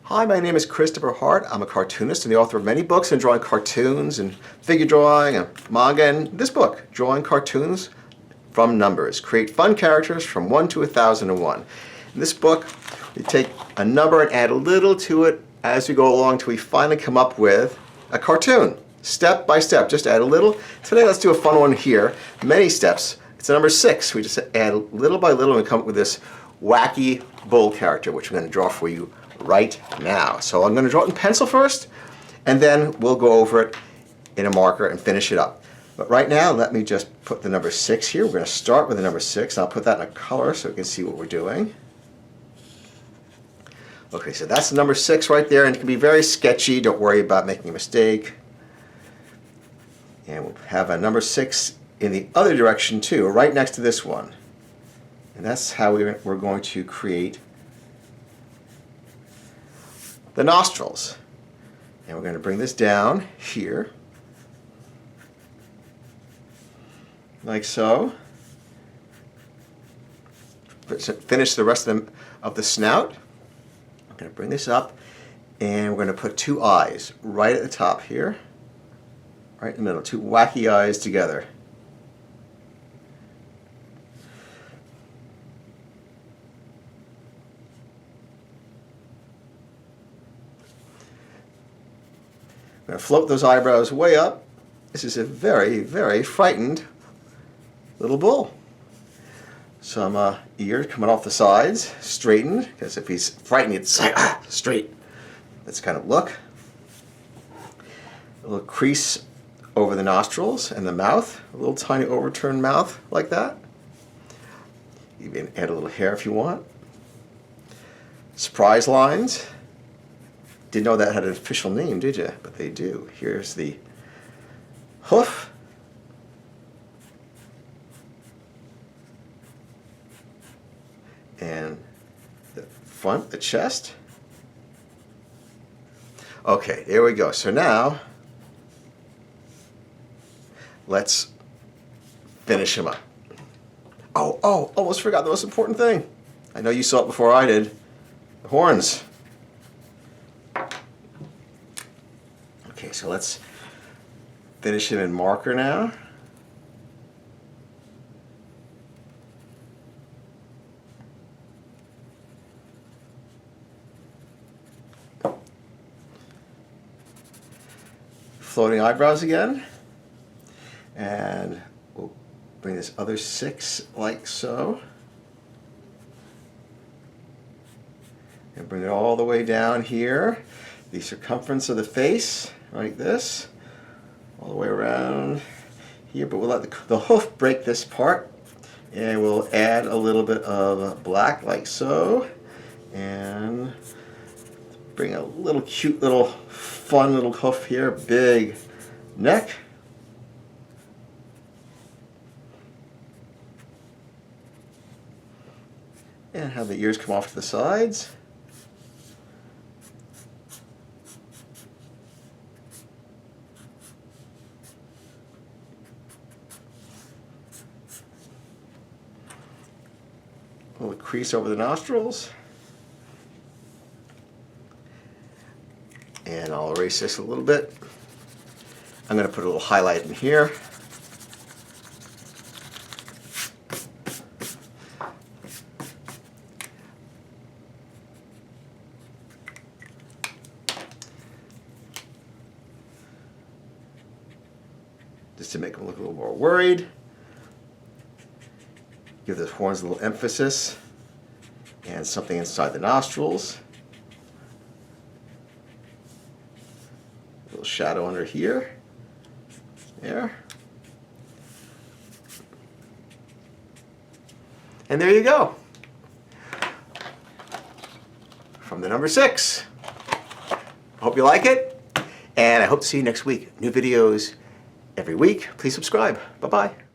Hi, my name is Christopher Hart. I'm a cartoonist and the author of many books on drawing cartoons and figure drawing and manga, and this book, Drawing Cartoons from Numbers. Create fun characters from 1 to 1001. In this book, we take a number and add a little to it as we go along until we finally come up with a cartoon. Step by step, just add a little. Today, let's do a fun one here. Many steps. It's a number 6. We just add little by little and we come up with this wacky bull character, which I'm going to draw for you right now. So I'm going to draw it in pencil first, and then we'll go over it in a marker and finish it up. But right now, let me just put the number 6 here. We're going to start with the number 6. I'll put that in a color so you can see what we're doing. Okay, so that's the number 6 right there, and it can be very sketchy. Don't worry about making a mistake. And we'll have a number 6 in the other direction too, right next to this one. And that's how we're going to create the nostrils. And we're going to bring this down here, like so. Finish the rest of the snout. I'm going to bring this up, and we're going to put 2 eyes right at the top here, right in the middle, 2 wacky eyes together. I'm going to float those eyebrows way up. This is a very, very frightened little bull. Some ears coming off the sides, straightened, because if he's frightened, it's like, straight. That's kind of look. A little crease over the nostrils and the mouth, a little tiny overturned mouth like that. You can add a little hair if you want. Surprise lines. Didn't know that had an official name, did you? But they do. Here's the hoof. And the front, the chest. Okay, there we go. So now, let's finish him up. Oh, almost forgot the most important thing. I know you saw it before I did. The horns. Okay, so let's finish him in marker now. Floating eyebrows again. And we'll bring this other 6 like so. And bring it all the way down here. The circumference of the face, like this, all the way around here, but we'll let the hoof break this part, and we'll add a little bit of black like so, and bring a little cute little fun little hoof here, big neck. And have the ears come off to the sides. A little crease over the nostrils. And I'll erase this a little bit. I'm going to put a little highlight in here. Just to make them look a little more worried. Give those horns a little emphasis and something inside the nostrils. A little shadow under here. There. And there you go. From the number 6. Hope you like it. And I hope to see you next week. New videos every week. Please subscribe. Bye-bye.